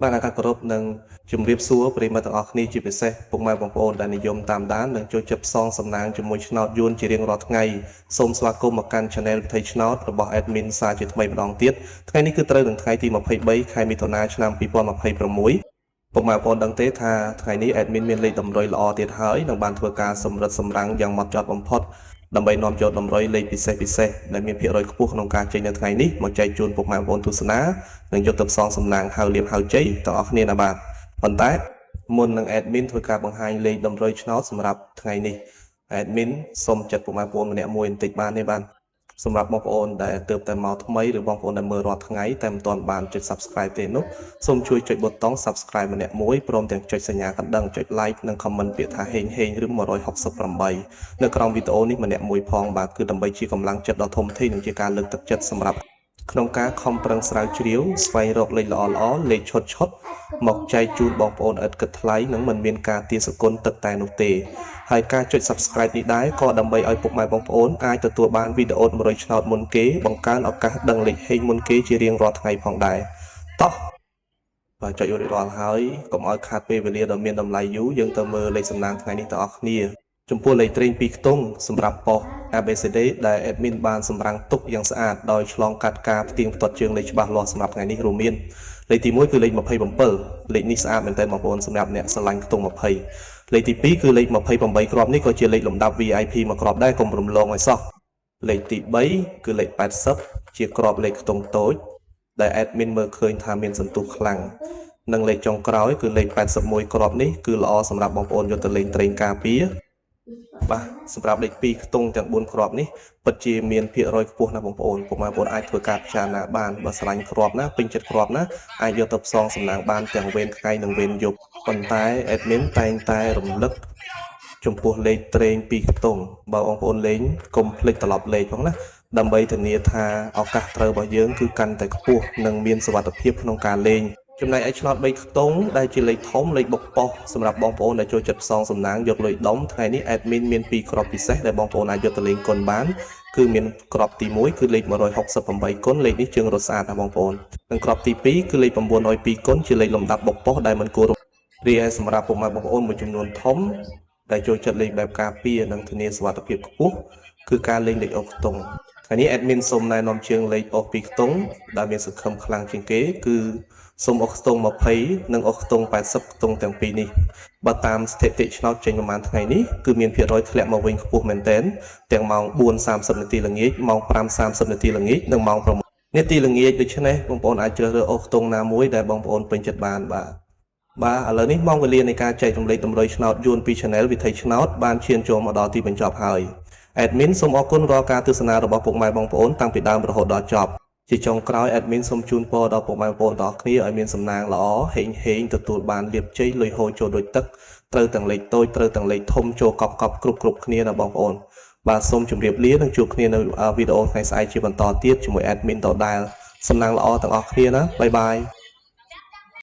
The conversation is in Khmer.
បានអាកាសគោរពនិងជំរាបសួរប្រិយមិត្តទាំងអស់គ្នាជាពិសេសពុកម៉ែបងប្អូនដែលនិយមតាមដាននិងចូលចិត្តផ្សងសំណាងជាមួយឆ្នោតយួនជារៀងរាល់ថ្ងៃសូមស្វាគមន៍មកកាន់ Channel វិទ្យុឆ្នោតរបស់ Admin សាជាថ្មីម្ដងទៀតថ្ងៃនេះគឺត្រូវនឹងថ្ងៃទី23ខែមិថុនាឆ្នាំ2026ពុកម៉ែបងប្អូនដឹងទេថាថ្ងៃនេះ Admin មានលេខតម្រុយល្អទៀតហើយនិងបានធ្វើការសម្រិតសម្រាំងយ៉ាងម៉ត់ចត់បំផុតដើម្បីនាំយកតម្រុយលេខពិសេសដែលមានភាគរយខ្ពស់ក្នុងការចេញនៅថ្ងៃនេះមកចែកជូនពុកម៉ែបងប្អូនទស្សនានិងយកទៅផ្សងសំណាងហៅលៀបហៅជ័យទាំងអស់គ្នាណាបាទប៉ុន្តែមុននឹង admin ធ្វើការបង្ហាញលេខតម្រុយឆ្នោតសម្រាប់ថ្ងៃនេះ admin សូមចាត់ពុកម៉ែបងប្អូនម្នាក់មួយបន្តិចបានទេបាទសម្រាប់បងប្អូនដែលទើបតែមកថ្មីឬបងប្អូនដែលមើលរាល់ថ្ងៃតែមិនទាន់បានចុច Subscribe ទេនោះសូមជួយចុចប៊ូតុង Subscribe ម្នាក់មួយព្រមទាំងចុចសញ្ញាកណ្ដឹងចុច Like និង Comment ពាក្យថាហេងឬ168នៅក្រោមវីដេអូនេះម្នាក់មួយផងបាទគឺដើម្បីជាកម្លាំងចិត្តដ៏ធំធេងនិងជាការលើកទឹកចិត្តសម្រាប់ក្នុងការខំប្រឹងស្រាវជ្រាវស្វែងរកលេខល្អៗលេខឈុតមកចែកជូនបងប្អូនឥតគិតថ្លៃនិងមិនមានការទារសគុណទឹកតែនោះទេហើយការចុច Subscribe នេះដែរក៏ដើម្បីឲ្យពុកម៉ែបងប្អូនអាចទទួលបានវីដេអូ100ឆ្នោតមុនគេបង្កើនឱកាសដឹងលេខហេងមុនគេជារៀងរាល់ថ្ងៃផងដែរតោះបាទចុចរួចរាល់ហើយកុំឲ្យខាតពេលវេលាដ៏មានតម្លៃយូរយើងទៅមើលលេខសំណាងថ្ងៃនេះទាំងអស់គ្នាចំពោះលេខត្រេង2ខ្ទង់សម្រាប់ប៉ុស ABCD ដែល admin បានសម្រាំងទុកយ៉ាងស្អាតដោយឆ្លងកាត់ការផ្ទៀងផ្ទាត់ជើងលេខច្បាស់លាស់សម្រាប់ថ្ងៃនេះរួមមានលេខទី1គឺលេខ27លេខនេះស្អាតមែនទែនបងប្អូនសម្រាប់អ្នកស្រឡាញ់ខ្ទង់20លេខទី2គឺលេខ28គ្រាប់នេះក៏ជាលេខលំដាប់ VIP មួយគ្រាប់ដែរកុំរំលងឲ្យសោះលេខទី3គឺលេខ80ជាគ្រាប់លេខខ្ទង់តូចដែល admin មើលឃើញថាមានសន្ទុះខ្លាំងនិងលេខចុងក្រោយគឺលេខ81គ្រាប់នេះគឺល្អសម្រាប់បងប្អូនយកទៅលេងត្រេងការពារបាទសម្រាប់លេខ2ខ្ទង់ទាំង4គ្រាប់នេះពិតជាមានភាគរយខ្ពស់ណាស់បងប្អូនពុកម៉ែបងប្អូនអាចធ្វើការពិចារណាបានបើស្រឡាញ់គ្រាប់ណាពេញចិត្តគ្រាប់ណាអាចយកទៅផ្សងសំណាងបានទាំងវេនថ្ងៃនិងវេនយប់ប៉ុន្តែ admin តែងតែរំលឹកចំពោះលេខត្រេង2ខ្ទង់បើបងប្អូនលេងកុំភ្លេចត្រឡប់លេខផងណាដើម្បីធានាថាឱកាសត្រូវរបស់យើងគឺកាន់តែខ្ពស់និងមានសុវត្ថិភាពក្នុងការលេងចំណែកឯឆ្នោត3ខ្ទង់ដែលជាលេខធំលេខបុកប៉ុសសម្រាប់បងប្អូនដែលចូលចិត្តផ្សងសំណាងយកលុយដុំថ្ងៃនេះ admin មាន2គ្រាប់ពិសេសដែលបងប្អូនអាចយកទៅលេងគុណបានគឺមានគ្រាប់ទី1គឺលេខ168គុណលេខនេះជើងរត់ស្អាតណាបងប្អូននិងគ្រាប់ទី2គឺលេខ902គុណជាលេខលំដាប់បុកប៉ុសដែលមិនគួររីឯសម្រាប់ពុកម៉ែបងប្អូនមួយចំនួនធំដែលចូលចិត្តលេងបែបការពារនិងធានាសុវត្ថិភាពខ្ពស់គឺការលេងលេខអុកខ្ទង់ថ្ងៃនេះ admin សូមណែនាំជើងលេខអុក2ខ្ទង់ដែលមានសង្ឃឹមខ្លាំងជាងគេគឺសូមអុកខ្ទង់20និងអុកខ្ទង់80ខ្ទង់ទាំងពីរនេះបើតាមស្ថិតិឆ្នោតចេញប្រហែលថ្ងៃនេះគឺមានភាគរយធ្លាក់មកវិញខ្ពស់មែនទែនទាំងម៉ោង 4:30 នាទីល្ងាចម៉ោង 5:30 នាទីល្ងាចនិងម៉ោង 6 នាទីល្ងាចដូច្នេះបងប្អូនអាចជ្រើសរើសអុកខ្ទង់ណាមួយដែលបងប្អូនពេញចិត្តបានបាទឥឡូវនេះម៉ោងវេលានៃការចែករំលែកតម្រុយឆ្នោតយួនពី Channel វិទ្យុឆ្នោតបានឈានចូលមកដល់ទីបញ្ចប់ហើយ admin សូមអរគុណរាល់ការទស្សនារបស់ពុកម៉ែបងប្អូនតាំងពីដើមរហូតដល់ចប់ជាចុងក្រោយ admin សូមជូនពរដល់ពុកម៉ែបងប្អូនទាំងអស់គ្នាឲ្យមានសំណាងល្អហេងទទួលបានលាភជ័យលុយហូរចូលដូចទឹកត្រូវទាំងលេខតូចត្រូវទាំងលេខធំចូលកប់គ្រប់គ្នាណាបងប្អូនបាទសូមជម្រាបលានិងជួបគ្នានៅវីដេអូថ្ងៃស្អែកជាបន្តទៀតជាមួយ admin ដដែលសំណាងល្អទាំងអស់គ្នាណាបាយបាយ